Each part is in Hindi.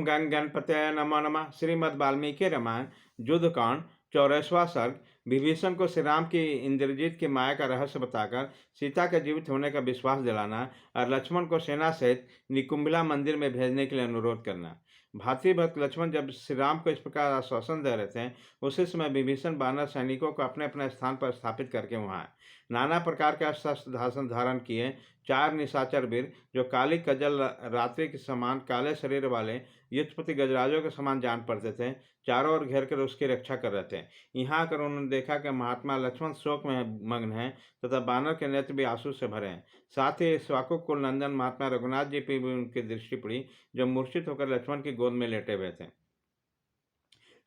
गंग गणपतये नमो नमः। श्रीमद् वाल्मीकि रामायण युद्धकांड 84वां सर्ग। विभीषण को श्री राम की इंद्रजीत की माया का रहस्य बताकर सीता के जीवित होने का विश्वास दिलाना और लक्ष्मण को सेना सहित निकुंभिला मंदिर में भेजने के लिए अनुरोध करना। भातृभक्त लक्ष्मण जब श्री राम को इस प्रकार आश्वासन दे रहे थे, उसी समय विभीषण वानर सैनिकों को अपने अपने स्थान पर स्थापित करके वहां नाना प्रकार के अस्त्र धारण किए 4 निशाचर वीर, जो काली कजल रात्रि के समान काले शरीर वाले युद्धपति गजराजों के समान जान पड़ते थे, चारों ओर घेर कर उसकी रक्षा कर रहे थे। यहाँ आकर उन्होंने देखा कि महात्मा लक्ष्मण शोक में मग्न हैं तथा बानर के नेत्र भी आंसू से भरे हैं। साथ ही स्वाकुल कुल नंदन महात्मा रघुनाथ जी पर भी उनकी दृष्टि पड़ी, जो मूर्छित होकर लक्ष्मण की गोद में लेटे हुए थे।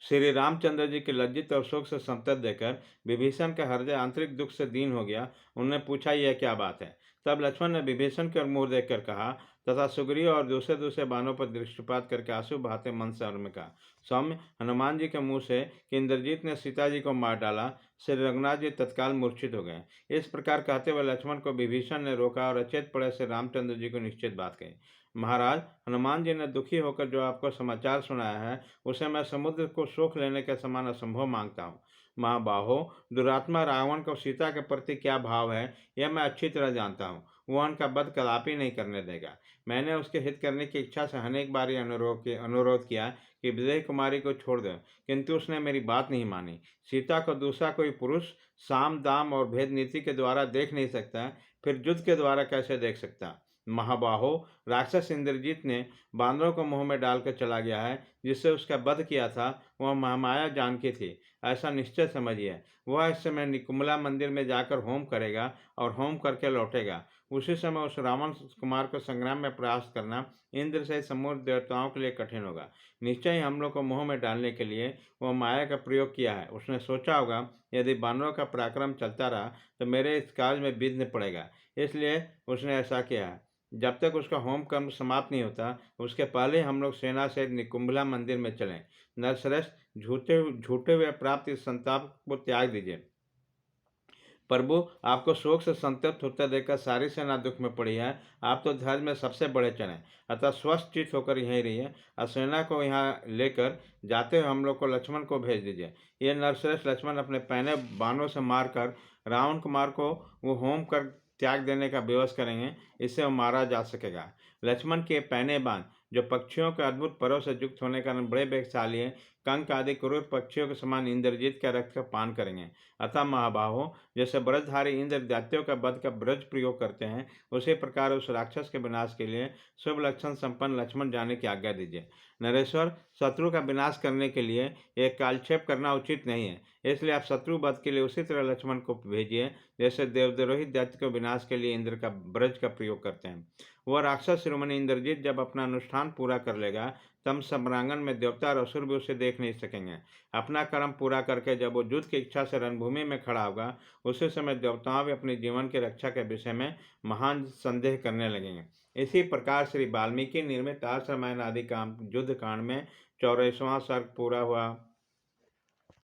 श्री रामचंद्र जी के लज्जित और शोक से संतप्त देखकर विभीषण का हृदय आंतरिक दुख से दीन हो गया। उन्होंने पूछा, यह क्या बात है? तब लक्ष्मण ने विभीषण की ओर मुंह देखकर कहा तथा सुग्रीव और दूसरे दूसरे बानों पर दृष्टिपात करके आंसू बहाते मन से में कहा, सौम्य, हनुमान जी के मुंह से कि इंद्रजीत ने सीता जी को मार डाला। श्री रघुनाथ जी तत्काल मूर्छित हो गए। इस प्रकार कहते हुए लक्ष्मण को विभीषण ने रोका और अचेत पड़े से रामचंद्र जी को निश्चित बात कही। महाराज, हनुमान जी ने दुखी होकर जो आपको समाचार सुनाया है, उसे मैं समुद्र को सोख लेने के समान असंभव मांगता हूँ। महाबाहो, दुरात्मा रावण को सीता के प्रति क्या भाव है, यह मैं अच्छी तरह जानता हूँ। वह उनका वध कदापि नहीं करने देगा। मैंने उसके हित करने की इच्छा से अनेक बार अनुरोध किया कि विदेह कुमारी को छोड़ दो, किंतु उसने मेरी बात नहीं मानी। सीता को दूसरा कोई पुरुष साम दाम और भेद नीति के द्वारा देख नहीं सकता, फिर युद्ध के द्वारा कैसे देख सकता? महाबाहो, राक्षस इंद्रजीत ने बांदरों को मुंह में डालकर चला गया है। जिससे उसका वध किया था वह महामाया जानकी थी, ऐसा निश्चय समझिए। वह इस समय निकुंभला मंदिर में जाकर होम करेगा और होम करके लौटेगा। उसी समय उस रावण कुमार को संग्राम में प्रयास करना इंद्र से समूह देवताओं के लिए कठिन होगा। निश्चय ही हम लोग को मुंह में डालने के लिए वह माया का प्रयोग किया है। उसने सोचा होगा, यदि बानरों का पराक्रम चलता रहा तो मेरे इस कार्य में विघ्न पड़ेगा, इसलिए उसने ऐसा किया है। जब तक उसका होम कर्म समाप्त नहीं होता, उसके पहले हम लोग सेना से निकुंभला मंदिर में चलें। नरश्रेष्ठ, झूठे हुए प्राप्त इस संताप को त्याग दीजिए। प्रभु, आपको शोक से संतप्त होता देखकर सारी सेना दुख में पड़ी है। आप तो धैर्य में सबसे बड़े चढ़े, अतः स्वस्थ चित होकर यहीं रहिए और सेना को यहाँ लेकर जाते हुए हम लोग को लक्ष्मण को भेज दीजिए। ये नरश्रेष्ठ लक्ष्मण अपने पहने बाणों से मारकर रावण कुमार को वो होम कर त्याग देने का विवश करेंगे, इससे वो मारा जा सकेगा। लक्ष्मण के पहने बाण, जो पक्षियों के अद्भुत परों से युक्त होने के कारण बड़े वेगशाली हैं, कंक आदि क्रूर पक्षियों के समान इंद्रजीत के रक्त का पान करेंगे। अतः महाबाहो, जैसे ब्रजधारी इंद्र दैत्यों का वध का ब्रज प्रयोग करते हैं, उसी प्रकार उस राक्षस के विनाश के लिए शुभ लक्षण संपन्न लक्ष्मण जाने की आज्ञा दीजिए। नरेश्वर, शत्रु का विनाश करने के लिए एक कालक्षेप करना उचित नहीं है, इसलिए आप शत्रु वध के लिए उसी तरह लक्ष्मण को भेजिए जैसे देवद्रोही दैत्य के विनाश के लिए इंद्र का ब्रज का प्रयोग करते हैं। वह राक्षस शिरोमणि इंद्रजीत जब अपना अनुष्ठान पूरा कर लेगा, तब सम्रांगण में देवता और असुर भी उसे देख नहीं सकेंगे। अपना कर्म पूरा करके जब वो युद्ध की इच्छा से रणभूमि में खड़ा होगा, उसी समय देवताओं भी अपने जीवन की रक्षा के विषय में महान संदेह करने लगेंगे। इसी प्रकार श्री वाल्मीकि निर्मित आर्ष रामायण आदि काम युद्ध कांड में 84वां सर्ग पूरा हुआ।